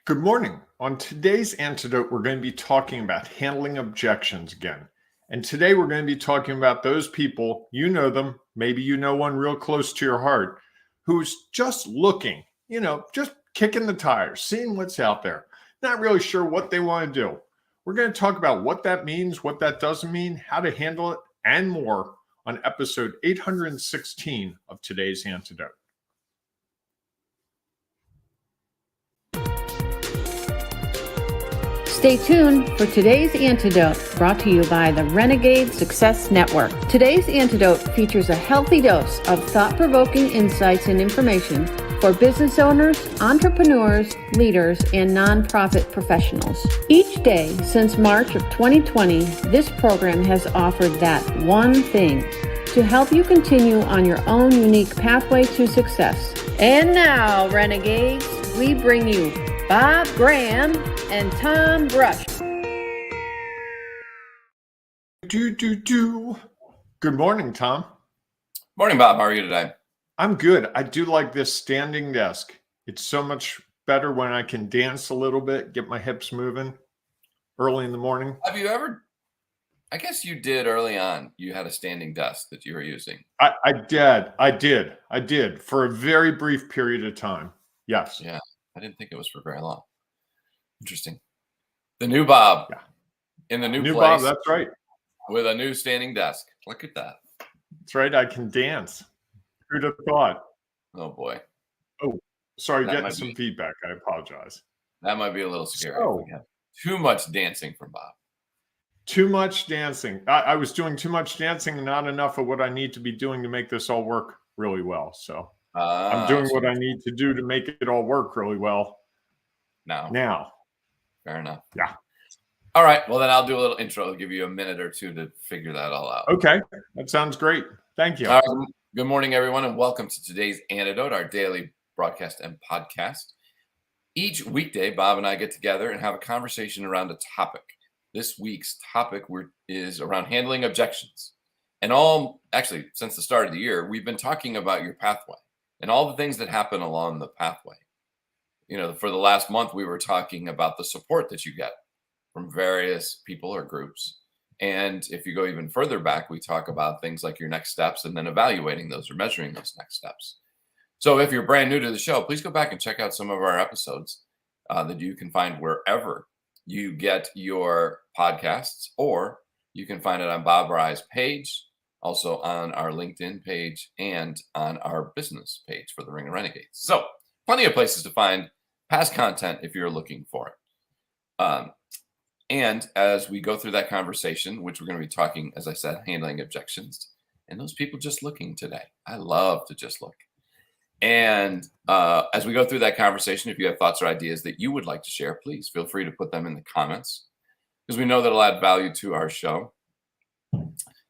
Good morning. On today's antidote, we're going to be talking about handling objections again. And today we're going to be talking about those people, you know them, maybe you know one real close to your heart, who's just looking, just kicking the tires, seeing what's out there, not really sure what they want to do. We're going to talk about what that means, what that doesn't mean, how to handle it, and more on episode 816 of today's antidote. Stay tuned for today's antidote, brought to you by the Renegade Success Network. Today's antidote features a healthy dose of thought-provoking insights and information for business owners, entrepreneurs, leaders, and nonprofit professionals. Each day since March of 2020, this program has offered that one thing to help you continue on your own unique pathway to success. And now, Renegades, we bring you Bob Graham and Tom Brush. Good morning, Tom. Morning, Bob. How are you today? I'm good. I do like this standing desk. It's so much better when I can dance a little bit, get my hips moving early in the morning. Have you ever, I guess you did early on, you had a standing desk that you were using. I did for a very brief period of time. Yes. Yeah. I didn't think it was for very long. Interesting. The new Bob. Yeah. In the new place. Bob, that's right. With a new standing desk. Look at that. That's right. I can dance. Who'd have thought? Oh, boy. Oh, sorry. Getting some feedback. I apologize. That might be a little scary. So, we have too much dancing from Bob. Too much dancing. I was doing too much dancing and not enough of what I need to be doing to make this all work really well. So I'm doing what I need to do to make it all work really well. Now. Fair enough. Yeah. All right. Well, then I'll do a little intro. I'll give you a minute or two to figure that all out. Okay. That sounds great. Thank you. Good morning, everyone, and welcome to today's Antidote, our daily broadcast and podcast. Each weekday, Bob and I get together and have a conversation around a topic. This week's topic is around handling objections. And since the start of the year, we've been talking about your pathway and all the things that happen along the pathway. For the last month, we were talking about the support that you get from various people or groups. And if you go even further back, we talk about things like your next steps and then evaluating those or measuring those next steps. So if you're brand new to the show, please go back and check out some of our episodes that you can find wherever you get your podcasts, or you can find it on Bob Rye's page, also on our LinkedIn page, and on our business page for the Ring of Renegades. So plenty of places to find past content if you're looking for it. And as we go through that conversation, which we're going to be talking, as I said, handling objections, and those people just looking today. I love to just look. And as we go through that conversation, if you have thoughts or ideas that you would like to share, please feel free to put them in the comments, because we know that'll add value to our show.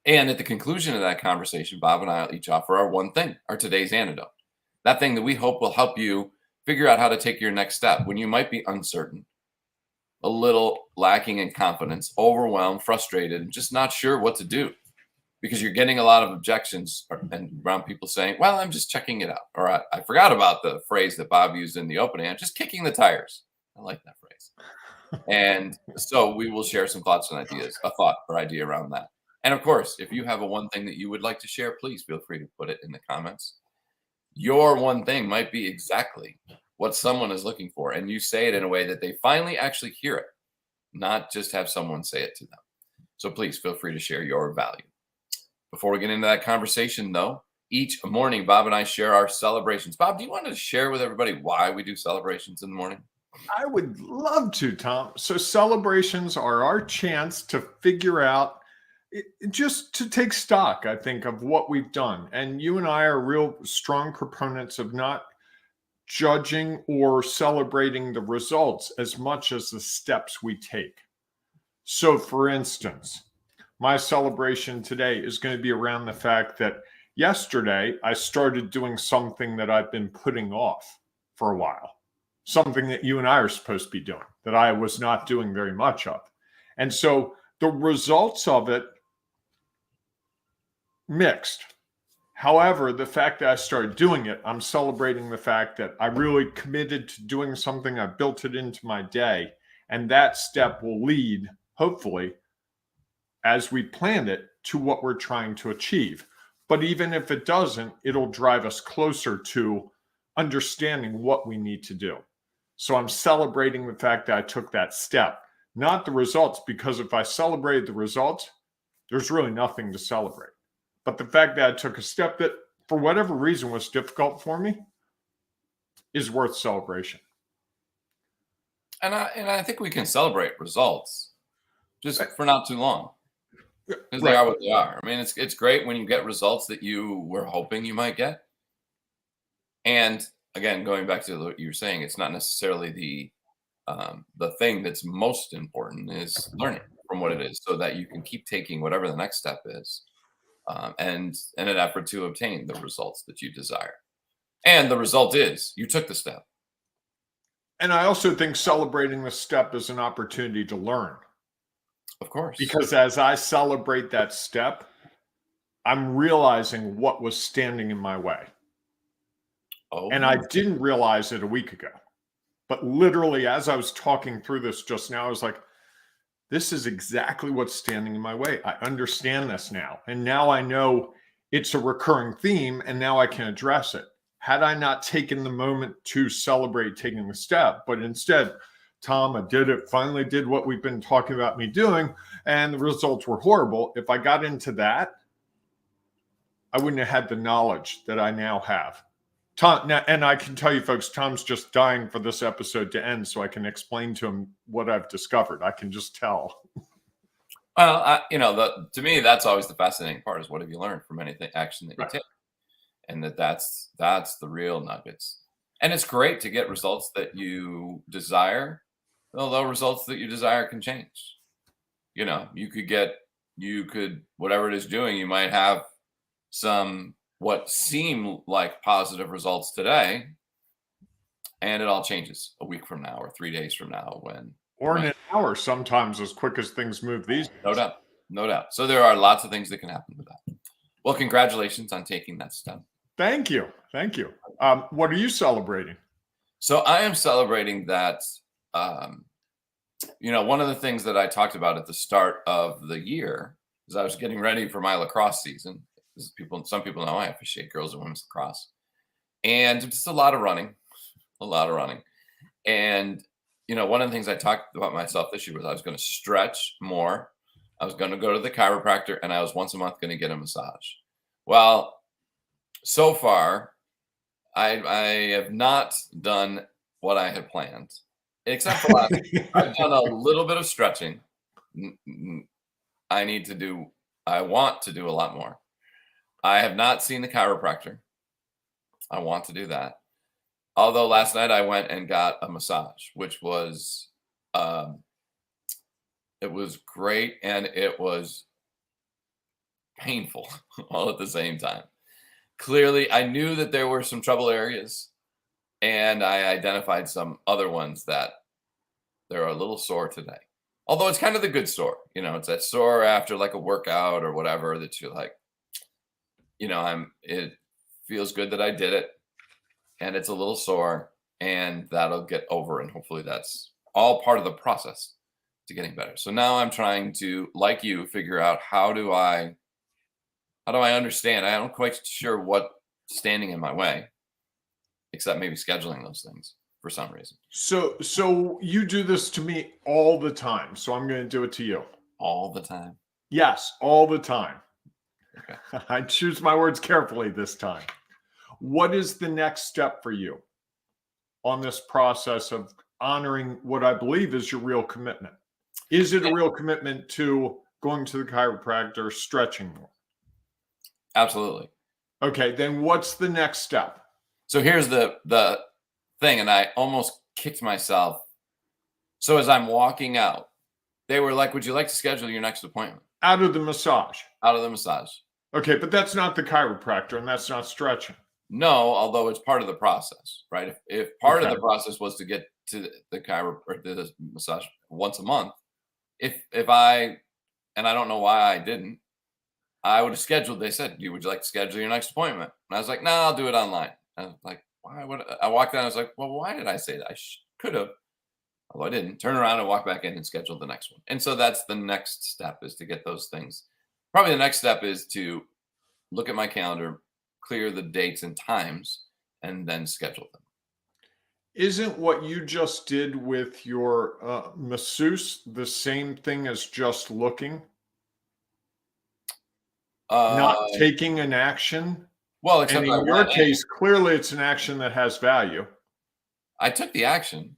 And at the conclusion of that conversation, Bob and I will each offer our one thing, our today's antidote. That thing that we hope will help you figure out how to take your next step when you might be uncertain, a little lacking in confidence, overwhelmed, frustrated, and just not sure what to do, because you're getting a lot of objections and around people saying, well, I'm just checking it out. Or I forgot about the phrase that Bob used in the opening. I'm just kicking the tires. I like that phrase. And so we will share some thoughts and ideas, a thought or idea around that. And of course, if you have a one thing that you would like to share, please feel free to put it in the comments. Your one thing might be exactly what someone is looking for, and you say it in a way that they finally actually hear it, not just have someone say it to them. So please feel free to share your value. Before we get into that conversation, though, each morning, Bob and I share our celebrations. Bob, do you want to share with everybody why we do celebrations in the morning? I would love to, Tom. So celebrations are our chance to figure out, just to take stock, I think, of what we've done. And you and I are real strong proponents of not judging or celebrating the results as much as the steps we take. So, for instance, my celebration today is going to be around the fact that yesterday I started doing something that I've been putting off for a while, something that you and I are supposed to be doing that I was not doing very much of. And so the results of it, mixed. However, the fact that I started doing it, I'm celebrating the fact that I really committed to doing something. I built it into my day. And that step will lead, hopefully, as we planned it, to what we're trying to achieve. But even if it doesn't, it'll drive us closer to understanding what we need to do. So I'm celebrating the fact that I took that step, not the results, because if I celebrated the results, there's really nothing to celebrate. But the fact that I took a step that, for whatever reason, was difficult for me is worth celebration. And I think we can celebrate results just for not too long. Because they are what they are. I mean, it's great when you get results that you were hoping you might get. And again, going back to what you were saying, it's not necessarily the thing that's most important is learning from what it is, so that you can keep taking whatever the next step is, and in an effort to obtain the results that you desire. And the result is you took the step. And I also think celebrating the step is an opportunity to learn. Of course. Because as I celebrate that step, I'm realizing what was standing in my way. Oh. And I didn't realize it a week ago. But literally, as I was talking through this just now, I was like, this is exactly what's standing in my way. I understand this now. And now I know it's a recurring theme, and now I can address it. Had I not taken the moment to celebrate taking the step, but instead, Tom, I did it, finally did what we've been talking about me doing, and the results were horrible. If I got into that, I wouldn't have had the knowledge that I now have. Tom, now, and I can tell you folks, Tom's just dying for this episode to end so I can explain to him what I've discovered. I can just tell. Well, to me, that's always the fascinating part is what have you learned from anything action that you take? And that's the real nuggets. And it's great to get results that you desire, although results that you desire can change. You could, whatever it is doing, you might have some what seem like positive results today, and it all changes a week from now or 3 days from now or in an hour, sometimes, as quick as things move these days. No doubt. So there are lots of things that can happen with that. Well, congratulations on taking that step. Thank you. What are you celebrating? So I am celebrating that, one of the things that I talked about at the start of the year is I was getting ready for my lacrosse season. Some people know I officiate girls and women's lacrosse, and just a lot of running. And, one of the things I talked about myself this year was I was going to stretch more. I was going to go to the chiropractor, and I was once a month going to get a massage. Well, so far, I have not done what I had planned, except for last week. I've done a little bit of stretching. I want to do a lot more. I have not seen the chiropractor. I want to do that. Although last night I went and got a massage, which was, it was great and it was painful all at the same time. Clearly, I knew that there were some trouble areas, and I identified some other ones that they're a little sore today. Although it's kind of the good sore, it's that sore after like a workout or whatever that you're like, it feels good that I did it, and it's a little sore, and that'll get over, and hopefully that's all part of the process to getting better. So now I'm trying to, like you, figure out how do I understand? I'm quite sure what's standing in my way, except maybe scheduling those things for some reason. So you do this to me all the time. So I'm going to do it to you. All the time? Yes, all the time. Okay. I choose my words carefully this time. What is the next step for you on this process of honoring what I believe is your real commitment? Is it a real commitment to going to the chiropractor, stretching more? Absolutely. Okay, then what's the next step? So here's the thing, and I almost kicked myself. So as I'm walking out, they were like, would you like to schedule your next appointment? Out of the massage. Out of the massage. Okay, but that's not the chiropractor, and that's not stretching. No, although it's part of the process, right? If part of the process was to get to the chiropractor, the massage once a month, if I don't know why I didn't, I would have scheduled. They said, would you like to schedule your next appointment? And I was like, no, I'll do it online. And I was like, why would I walked in? I was like, well, why did I say that? I could have, although I didn't. Turn around and walk back in and schedule the next one. And so that's the next step, is to get those things. Probably the next step is to look at my calendar, clear the dates and times, and then schedule them. Isn't what you just did with your masseuse the same thing as just looking, not Uh, taking an action? well, And except in your case, clearly it's an action that has value. I took the action.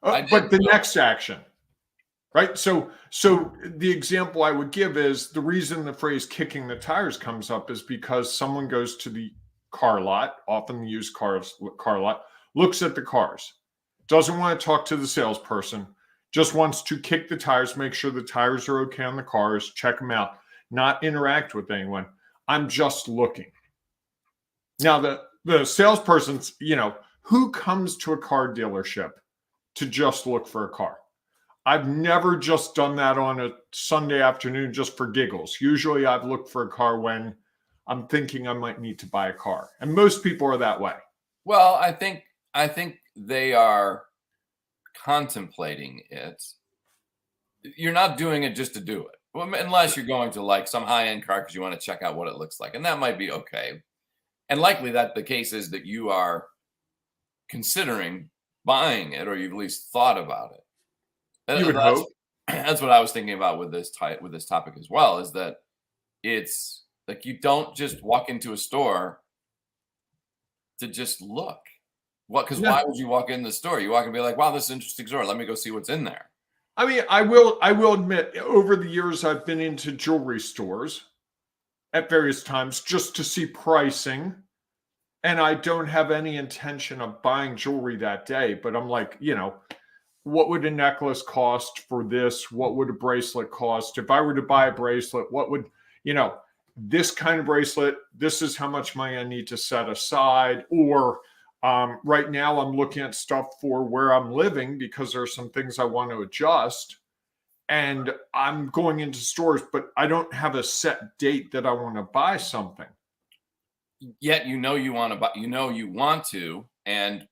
I But did. the next action, right? So the example I would give is the reason the phrase kicking the tires comes up is because someone goes to the car lot, often the used car lot, looks at the cars, doesn't want to talk to the salesperson, just wants to kick the tires, make sure the tires are okay on the cars, check them out, not interact with anyone. I'm just looking. Now, the salesperson's, who comes to a car dealership to just look for a car? I've never just done that on a Sunday afternoon just for giggles. Usually I've looked for a car when I'm thinking I might need to buy a car. And most people are that way. Well, I think they are contemplating it. You're not doing it just to do it. Well, unless you're going to like some high-end car because you want to check out what it looks like. And that might be okay. And likely that the case is that you are considering buying it, or you've at least thought about it. You would hope. That's what I was thinking about with this topic as well, is that it's like you don't just walk into a store to just look. Because why would you walk in the store? You walk and be like, wow, this is an interesting store. Let me go see what's in there. I mean, I will admit, over the years, I've been into jewelry stores at various times just to see pricing. And I don't have any intention of buying jewelry that day, but I'm like, what would a necklace cost for this? What would a bracelet cost? If I were to buy a bracelet, what would, this kind of bracelet, this is how much money I need to set aside. Or right now I'm looking at stuff for where I'm living because there are some things I want to adjust. And I'm going into stores, but I don't have a set date that I want to buy something. Yet you want to buy, you want to, and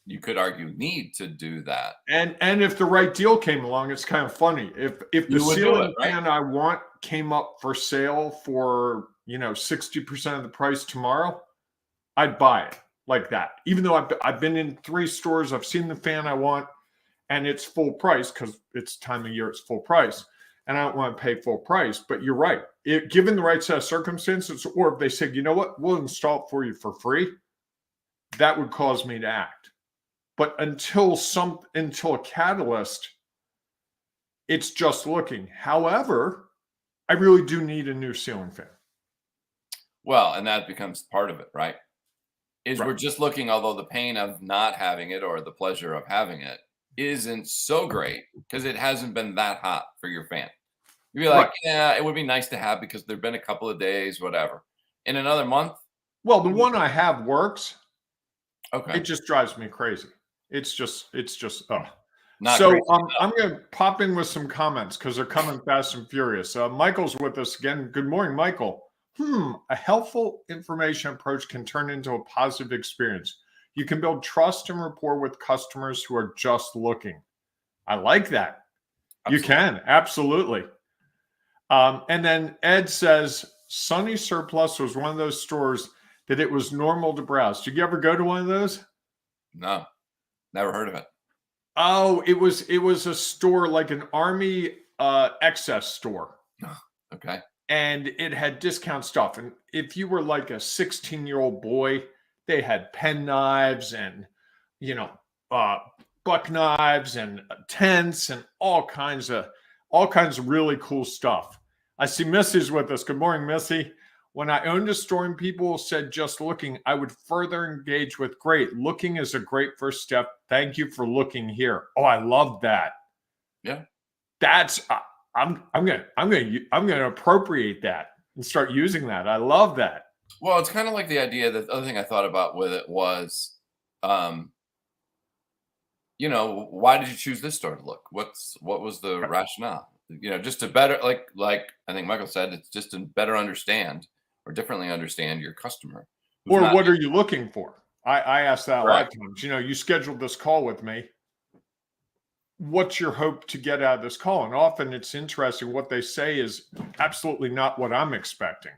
you could argue need to do that. And if the right deal came along, it's kind of funny. If the ceiling fan I want came up for sale for 60% of the price tomorrow, I'd buy it like that. Even though I've been in 3 stores, I've seen the fan I want, and it's full price because it's time of year, it's full price. And I don't want to pay full price. But you're right. Given the right set of circumstances, or if they said, you know what, we'll install it for you for free, that would cause me to act. But until a catalyst, it's just looking. However, I really do need a new ceiling fan. Well, and that becomes part of it, right? We're just looking, although the pain of not having it or the pleasure of having it isn't so great because it hasn't been that hot for your fan. You'd be like, yeah, it would be nice to have because there've been a couple of days, whatever. In another month? Well, the one I have works. Okay. It just drives me crazy. It's just, Not so crazy I'm going to pop in with some comments because they're coming fast and furious. Michael's with us again. Good morning, Michael. A helpful information approach can turn into a positive experience. You can build trust and rapport with customers who are just looking. I like that. Absolutely. You can, absolutely. And then Ed says, Sunny Surplus was one of those stores that it was normal to browse. Did you ever go to one of those? No, never heard of it. Oh, it was a store like an Army excess store. Okay. And it had discount stuff. And if you were like a 16-year-old boy, they had pen knives and, buck knives and tents and all kinds of really cool stuff. I see Missy's with us. Good morning, Missy. When I owned a store and people said just looking, I would further engage with great. Looking is a great first step. Thank you for looking here. Oh, I love that. Yeah. That's I'm gonna appropriate that and start using that. I love that. Well, it's kind of like the idea that the other thing I thought about with it was, why did you choose this store to look? What was the rationale? just to better, like I think Michael said, it's just to better understand or differently understand your customer. Or what are you looking for? I ask that a lot of Correct. times. You scheduled this call with me. What's your hope to get out of this call? And often it's interesting. What they say is absolutely not what I'm expecting.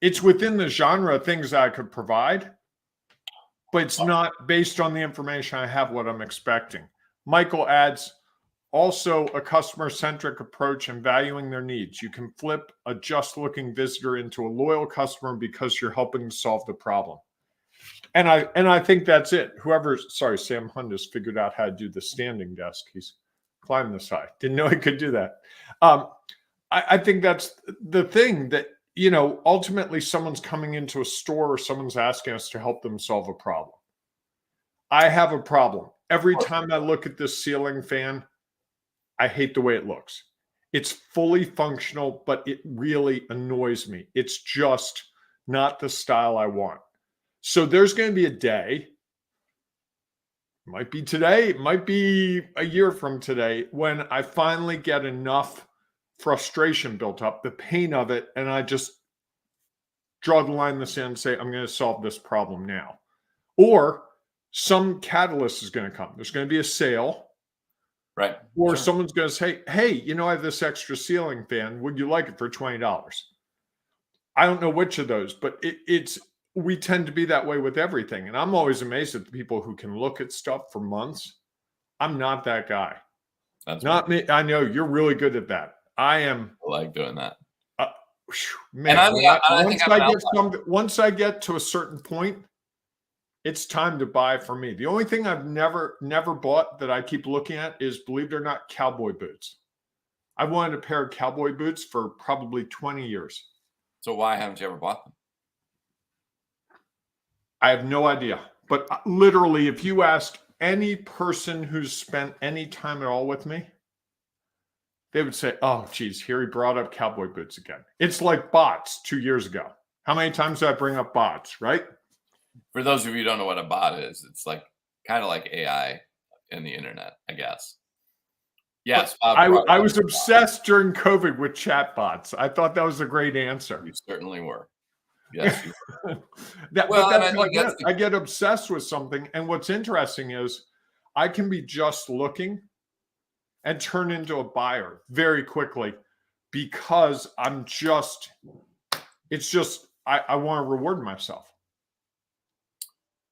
It's within the genre of things that I could provide, but it's not based on the information I have what I'm expecting. Michael adds, also a customer-centric approach and valuing their needs. You can flip a just-looking visitor into a loyal customer because you're helping to solve the problem. And I think that's it. Sam Hunt has figured out how to do the standing desk. He's climbed this high. Didn't know he could do that. I think that's the thing that, ultimately someone's coming into a store or someone's asking us to help them solve a problem. I have a problem. Every time I look at this ceiling fan, I hate the way it looks. It's fully functional, but it really annoys me. It's just not the style I want. So there's going to be a day, it might be today, it might be a year from today, when I finally get enough frustration built up, the pain of it, and I just draw the line in the sand and say, I'm going to solve this problem now. Or some catalyst is going to come. There's going to be a sale. Right. Or someone's going to say, hey, I have this extra ceiling fan. Would you like it for $20? I don't know which of those, but we tend to be that way with everything. And I'm always amazed at the people who can look at stuff for months. I'm not that guy. That's not me. I know you're really good at that. I am. I like doing that. Man, and once I get to a certain point, it's time to buy for me. The only thing I've never bought that I keep looking at is, believe it or not, cowboy boots. I've wanted a pair of cowboy boots for probably 20 years. So why haven't you ever bought them? I have no idea. But literally, if you asked any person who's spent any time at all with me, they would say, oh, geez, here he brought up cowboy boots again. It's like bots 2 years ago. How many times did I bring up bots, right? For those of you who don't know what a bot is, it's like kind of like AI in the internet, I guess. Yes. I was obsessed during COVID with chatbots. I thought that was a great answer. You certainly were. Yes. You were. I get obsessed with something. And what's interesting is I can be just looking and turn into a buyer very quickly because I want to reward myself.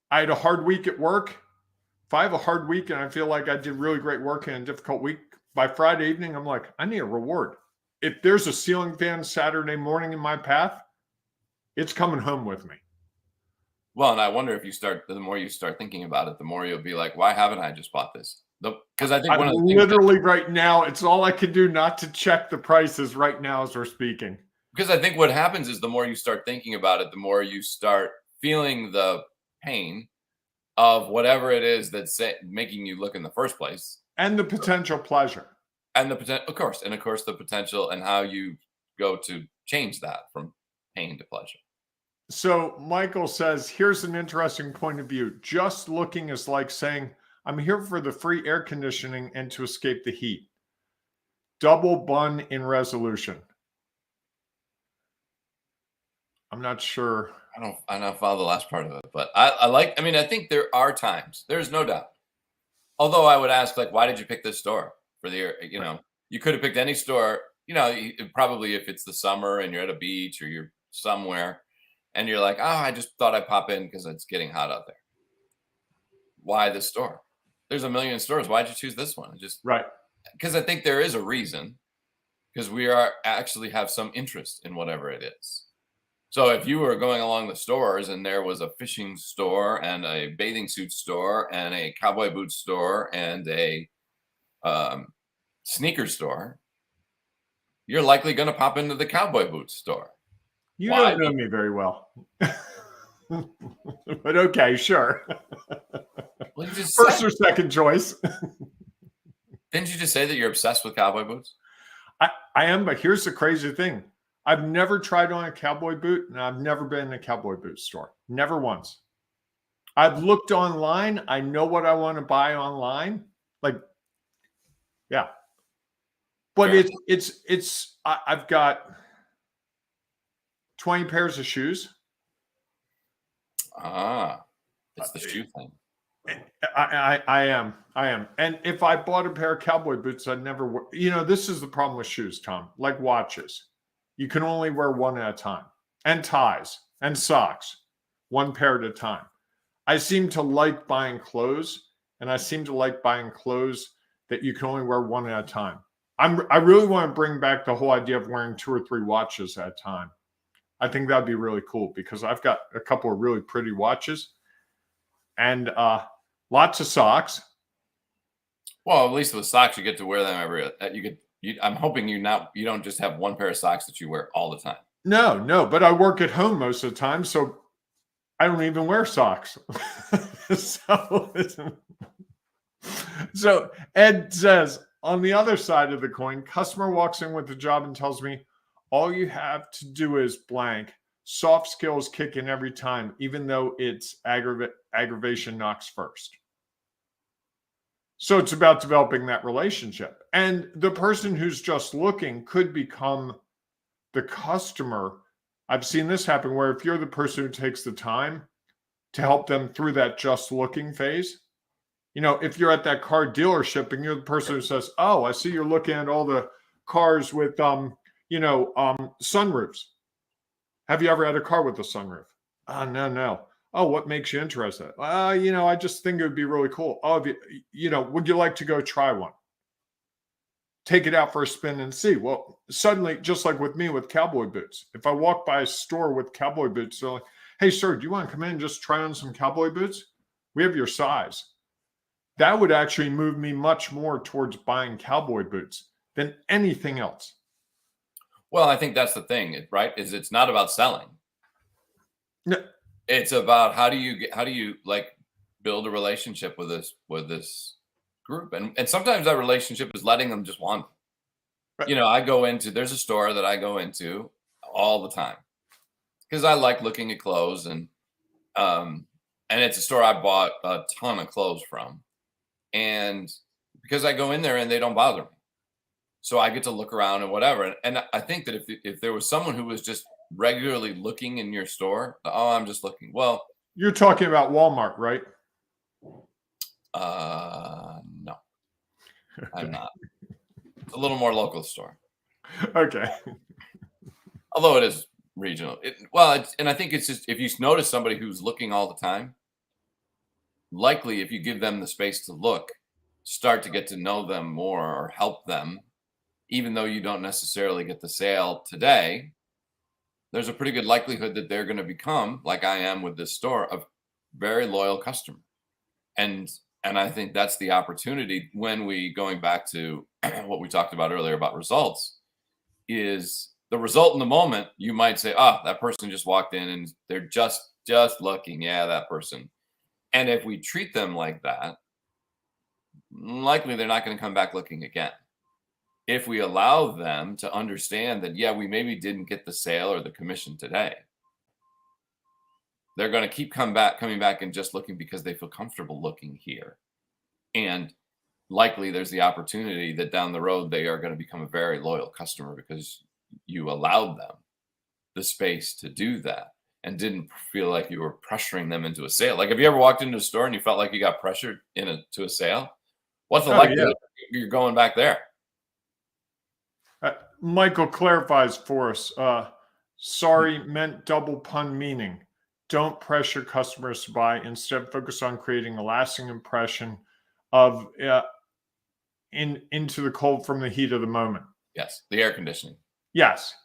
I had a hard week at work. If I have a hard week and I feel like I did really great work in a difficult week, by Friday evening, I'm like, I need a reward. If there's a ceiling fan Saturday morning in my path, it's coming home with me. Well, and I wonder if the more you start thinking about it, the more you'll be like, why haven't I just bought this? Because I think right now, it's all I can do not to check the prices right now as we're speaking. Because I think what happens is the more you start thinking about it, the more you start feeling the pain of whatever it is that's making you look in the first place. And the potential pleasure. And the potential, of course, the potential and how you go to change that from pain to pleasure. So Michael says, here's an interesting point of view. Just looking is like saying, I'm here for the free air conditioning and to escape the heat. Double bun in resolution. I'm not sure. I don't follow the last part of it, but I think there are times, there's no doubt. Although I would ask, like, why did you pick this store for the air? You could have picked any store, probably if it's the summer and you're at a beach or you're somewhere and you're like, oh, I just thought I'd pop in because it's getting hot out there. Why this store? There's a million stores. Why'd you choose this one? Right. Because I think there is a reason, because we actually have some interest in whatever it is. So if you were going along the stores and there was a fishing store and a bathing suit store and a cowboy boot store and a sneaker store, you're likely going to pop into the cowboy boot store. You don't know me very well. But okay, sure. Well, First or second choice. Didn't you just say that you're obsessed with cowboy boots? I am, but here's the crazy thing. I've never tried on a cowboy boot, and I've never been in a cowboy boot store. Never once. I've looked online. I know what I want to buy online. Yeah. But Fair. I've got 20 pairs of shoes. It's the shoe thing. I am. And if I bought a pair of cowboy boots, I'd never wear, this is the problem with shoes, Tom, like watches. You can only wear one at a time, and ties and socks, one pair at a time. I seem to like buying clothes, and I seem to like buying clothes that you can only wear one at a time. I really want to bring back the whole idea of wearing 2 or 3 watches at a time. I think that'd be really cool because I've got a couple of really pretty watches and lots of socks. Well, at least with socks, you get to wear them I'm hoping you don't just have one pair of socks that you wear all the time. No, but I work at home most of the time, so I don't even wear socks. So Ed says, on the other side of the coin, customer walks in with a job and tells me, all you have to do is blank. Soft skills kick in every time, even though it's aggravation knocks first. So it's about developing that relationship. And the person who's just looking could become the customer. I've seen this happen where if you're the person who takes the time to help them through that just looking phase, if you're at that car dealership and you're the person who says, oh, I see you're looking at all the cars with, sunroofs. Have you ever had a car with a sunroof? No. Oh, what makes you interested? I just think it would be really cool. Oh, would you like to go try one? Take it out for a spin and see. Well, suddenly, just like with me with cowboy boots, if I walk by a store with cowboy boots, they're like, hey, sir, do you want to come in and just try on some cowboy boots? We have your size. That would actually move me much more towards buying cowboy boots than anything else. Well, I think that's the thing, right? Is it's not about selling. No. It's about how do you like build a relationship with this group, and sometimes that relationship is letting them just wander. Right. There's a store that I go into all the time because I like looking at clothes, and it's a store I bought a ton of clothes from, and because I go in there and they don't bother me. So I get to look around and whatever. And I think that if there was someone who was just regularly looking in your store, I'm just looking. Well, you're talking about Walmart, right? No, okay. I'm not. It's a little more local store. Okay. Although it is regional. And I think it's just, if you notice somebody who's looking all the time, likely if you give them the space to look, start to get to know them more or help them, even though you don't necessarily get the sale today, there's a pretty good likelihood that they're going to become, like I am with this store, a very loyal customer. And I think that's the opportunity when going back to what we talked about earlier about results, is the result in the moment. You might say, that person just walked in and they're just looking. Yeah, that person. And if we treat them like that, likely they're not going to come back looking again. If we allow them to understand that, we maybe didn't get the sale or the commission today, they're going to keep coming back and just looking because they feel comfortable looking here. And likely there's the opportunity that down the road, they are going to become a very loyal customer because you allowed them the space to do that and didn't feel like you were pressuring them into a sale. Like, have you ever walked into a store and you felt like you got pressured to a sale? What's the likelihood you're going back there? Michael clarifies for us. Sorry meant double pun meaning. Don't pressure customers to buy. Instead, focus on creating a lasting impression of into the cold from the heat of the moment. Yes, the air conditioning. Yes.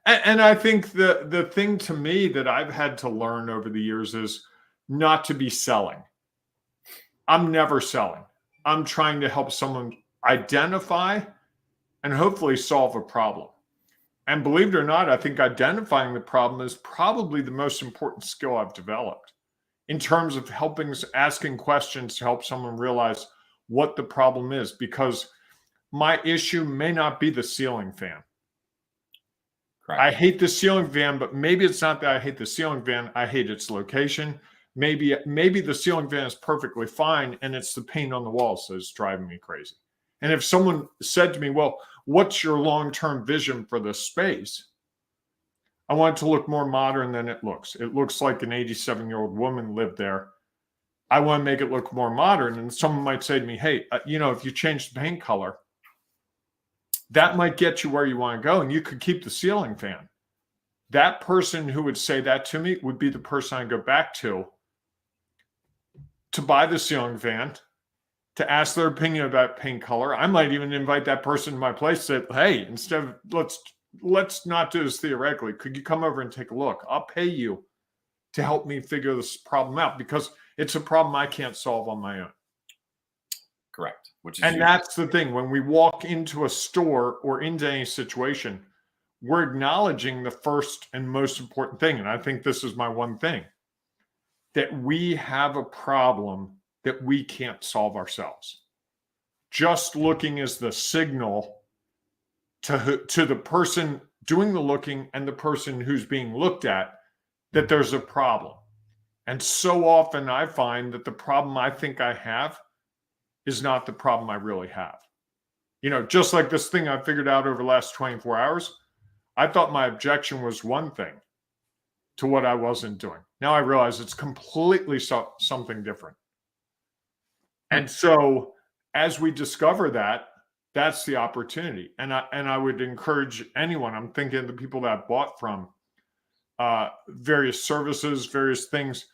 And I think the thing to me that I've had to learn over the years is not to be selling. I'm never selling. I'm trying to help someone identify and hopefully solve a problem. And believe it or not, I think identifying the problem is probably the most important skill I've developed in terms of asking questions to help someone realize what the problem is, because my issue may not be the ceiling fan. Correct. I hate the ceiling fan, but maybe it's not that I hate the ceiling fan. I hate its location. Maybe the ceiling fan is perfectly fine and it's the paint on the walls that's driving me crazy. And if someone said to me, well, what's your long-term vision for this space? I want it to look more modern than it looks. It looks like an 87-year-old woman lived there. I want to make it look more modern. And someone might say to me, hey, if you change the paint color, that might get you where you want to go, and you could keep the ceiling fan. That person who would say that to me would be the person I go back to buy the ceiling fan, to ask their opinion about paint color. I might even invite that person to my place and say, hey, instead of let's not do this theoretically. Could you come over and take a look? I'll pay you to help me figure this problem out, because it's a problem I can't solve on my own. Correct. And that's the thing. When we walk into a store or into any situation, we're acknowledging the first and most important thing. And I think this is my one thing, that we have a problem that we can't solve ourselves. Just looking is the signal to the person doing the looking and the person who's being looked at that there's a problem. And so often I find that the problem I think I have is not the problem I really have. Just like this thing I figured out over the last 24 hours, I thought my objection was one thing to what I wasn't doing. Now I realize it's completely something different. And so as we discover that, that's the opportunity. And I would encourage anyone, I'm thinking of the people that I've bought from, various services, various things,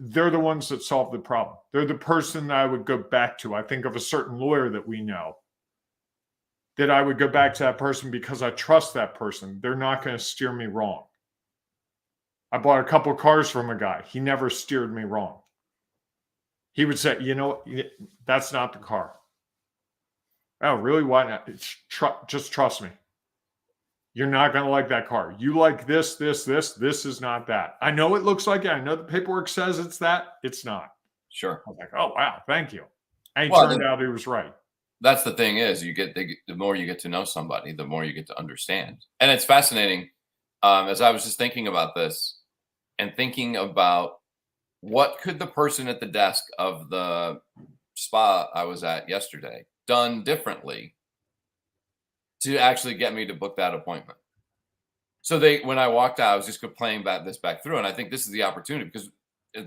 they're the ones that solve the problem. They're the person that I would go back to. I think of a certain lawyer that we know, that I would go back to that person because I trust that person. They're not going to steer me wrong. I bought a couple of cars from a guy. He never steered me wrong. He would say, that's not the car. Oh, really? Why not? Just trust me. You're not going to like that car. You like this. This is not that. I know it looks like it. I know the paperwork says it's that. It's not. Sure. I was like, oh, wow, thank you. And he turned out he was right. That's the thing is, the more you get to know somebody, the more you get to understand. And it's fascinating. As I was just thinking about this and thinking about what could the person at the desk of the spa I was at yesterday done differently to actually get me to book that appointment. So when I walked out, I was just playing this back through. And I think this is the opportunity, because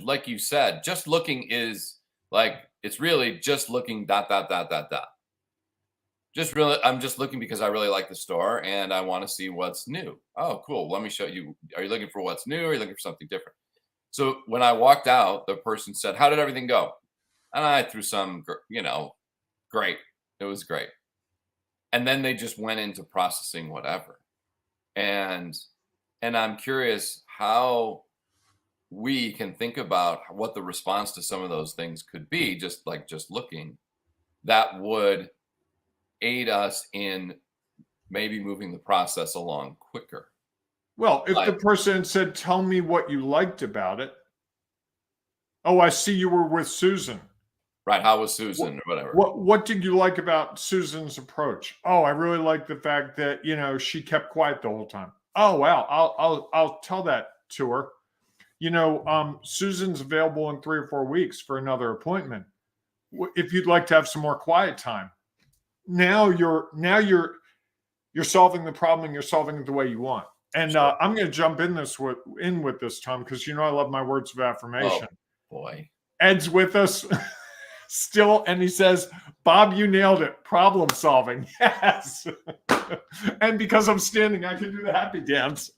like you said, just looking is like, it's really just looking ... Just really, I'm just looking because I really like the store and I want to see what's new. Oh, cool. Let me show you. Are you looking for what's new? Or are you looking for something different? So when I walked out, the person said, how did everything go? And I threw some, great. It was great. And then they just went into processing whatever. And I'm curious how we can think about what the response to some of those things could be, just looking, that would aid us in maybe moving the process along quicker. Well, if the person said, tell me what you liked about it. Oh, I see you were with Susan. Right. How was Susan or whatever? What did you like about Susan's approach? Oh, I really like the fact that, she kept quiet the whole time. Oh, wow. I'll tell that to her. Susan's available in 3 or 4 weeks for another appointment. If you'd like to have some more quiet time. Now you're solving the problem, and you're solving it the way you want. And sure. I'm going to jump in with this, Tom, because I love my words of affirmation. Oh, boy. Ed's with us still, and he says, Bob, you nailed it. Problem solving. Yes. And because I'm standing, I can do the happy dance.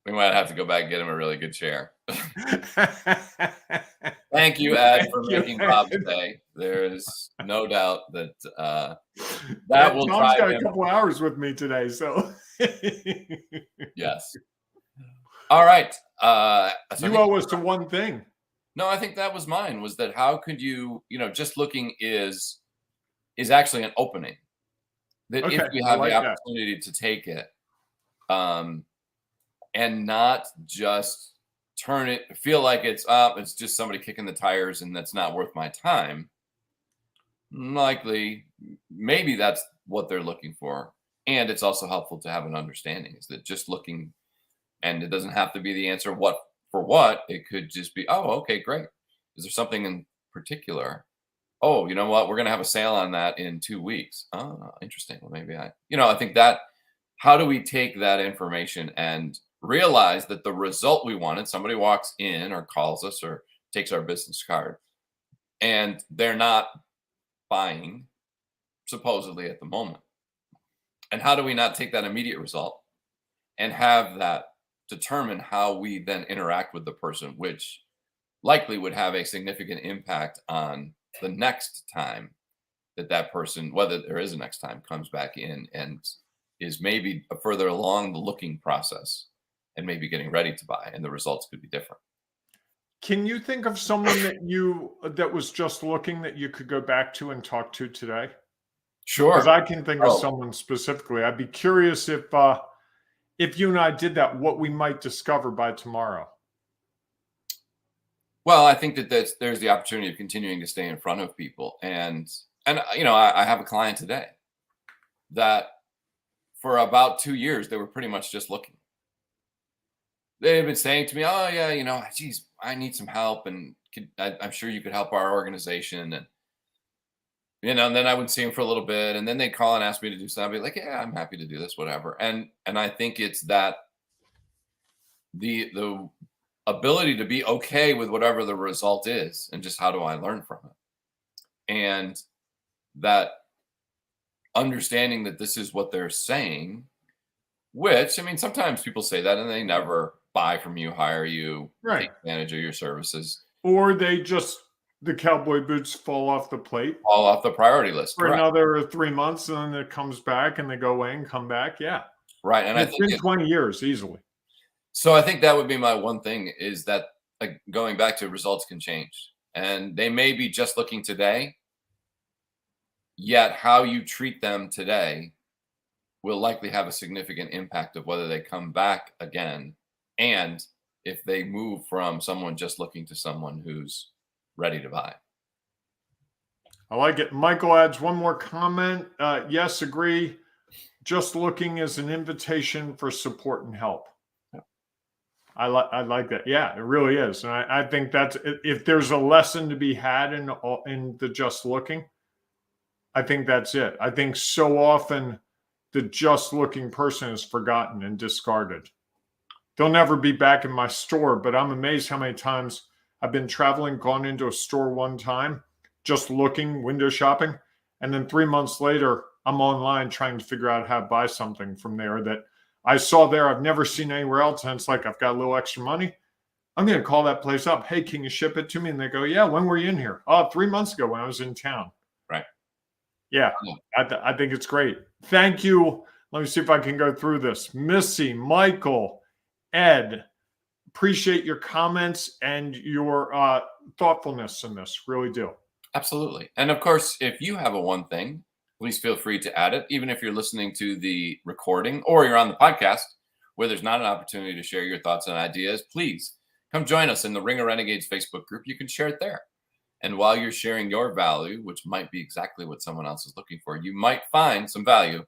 We might have to go back and get him a really good chair. Thank you, Ed, for making Bob's day. There is no doubt that will Tom's drive got him. A couple hours with me today, so yes. All right. You owe us to one thing. No, I think that was mine. Was that how could you? Just looking is actually an opening. That if you have the opportunity to take it, and not just feel like it's just somebody kicking the tires and that's not worth my time. Likely, maybe that's what they're looking for. And it's also helpful to have an understanding is that just looking, and it doesn't have to be the answer what, it could just be, oh, okay, great. Is there something in particular? oh, you know what? We're going to have a sale on that in 2 weeks. Oh, interesting. Well, maybe I think that how do we take that information and realize that the result we wanted, somebody walks in or calls us or takes our business card and they're not buying supposedly at the moment. And how do we not take that immediate result and have that determine how we then interact with the person, which likely would have a significant impact on the next time that person, whether there is a next time, comes back in and is maybe further along the looking process and maybe getting ready to buy, and the results could be different. Can you think of someone that was just looking that you could go back to and talk to today? Sure. Because I can think of someone specifically. I'd be curious if you and I did that, what we might discover by tomorrow. Well, I think that there's the opportunity of continuing to stay in front of people. And I have a client today that for about 2 years, they were pretty much just looking. They've been saying to me, oh, yeah, geez, I need some help. And I'm sure you could help our organization. And, and then I would see them for a little bit. And then they'd call and ask me to do something. I'd be like, yeah, I'm happy to do this, whatever. And I think it's that the ability to be okay with whatever the result is and just how do I learn from it. And that understanding that this is what they're saying, which, I mean, sometimes people say that and they never buy from you, hire you, right, take advantage of your services. Or the cowboy boots fall off the plate. Fall off the priority list. For another 3 months, and then it comes back and they go away and come back. Yeah. Right. And it's been 20 years easily. So I think that would be my one thing is that going back to results can change. And they may be just looking today, yet how you treat them today will likely have a significant impact of whether they come back again and if they move from someone just looking to someone who's ready to buy. I like it. Michael adds one more comment. Yes, agree. Just looking is an invitation for support and help. I like that. Yeah, it really is. And I think that's, if there's a lesson to be had in the just looking, I think that's it. I think so often the just looking person is forgotten and discarded. They'll never be back in my store, but I'm amazed how many times I've been traveling, gone into a store one time, just looking, window shopping, and then 3 months later, I'm online trying to figure out how to buy something from there that I saw there I've never seen anywhere else. And it's like, I've got a little extra money. I'm going to call that place up. Hey, can you ship it to me? And they go, yeah, when were you in here? Oh, 3 months ago when I was in town. Right. Yeah, I think it's great. Thank you. Let me see if I can go through this. Missy, Michael, Ed, appreciate your comments and your thoughtfulness in this. Really do. Absolutely. And of course, if you have a one thing, please feel free to add it, even if you're listening to the recording or you're on the podcast where there's not an opportunity to share your thoughts and ideas. Please come join us in the Ring of Renegades Facebook group. You can share it there. And while you're sharing your value, which might be exactly what someone else is looking for, you might find some value,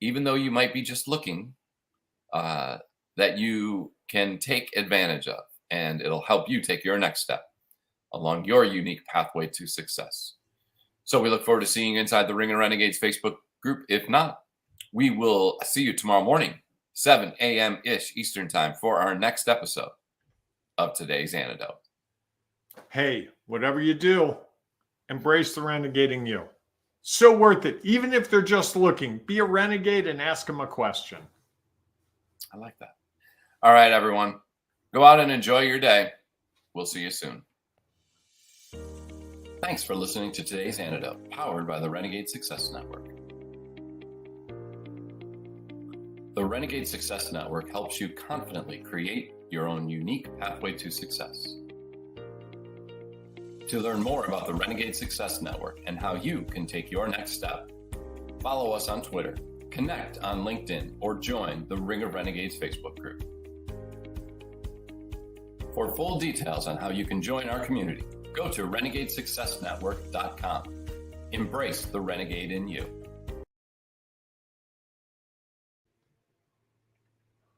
even though you might be just looking, that you can take advantage of. And it'll help you take your next step along your unique pathway to success. So we look forward to seeing you inside the Ring of Renegades Facebook group. If not, we will see you tomorrow morning, 7 a.m.-ish Eastern time for our next episode of Today's Antidote. Hey, whatever you do, embrace the renegading you. So worth it. Even if they're just looking, be a renegade and ask them a question. I like that. All right, everyone. Go out and enjoy your day. We'll see you soon. Thanks for listening to Today's Antidote, powered by the Renegade Success Network. The Renegade Success Network helps you confidently create your own unique pathway to success. To learn more about the Renegade Success Network and how you can take your next step, follow us on Twitter, connect on LinkedIn, or join the Ring of Renegades Facebook group. For full details on how you can join our community, go to renegadesuccessnetwork.com. Embrace the renegade in you.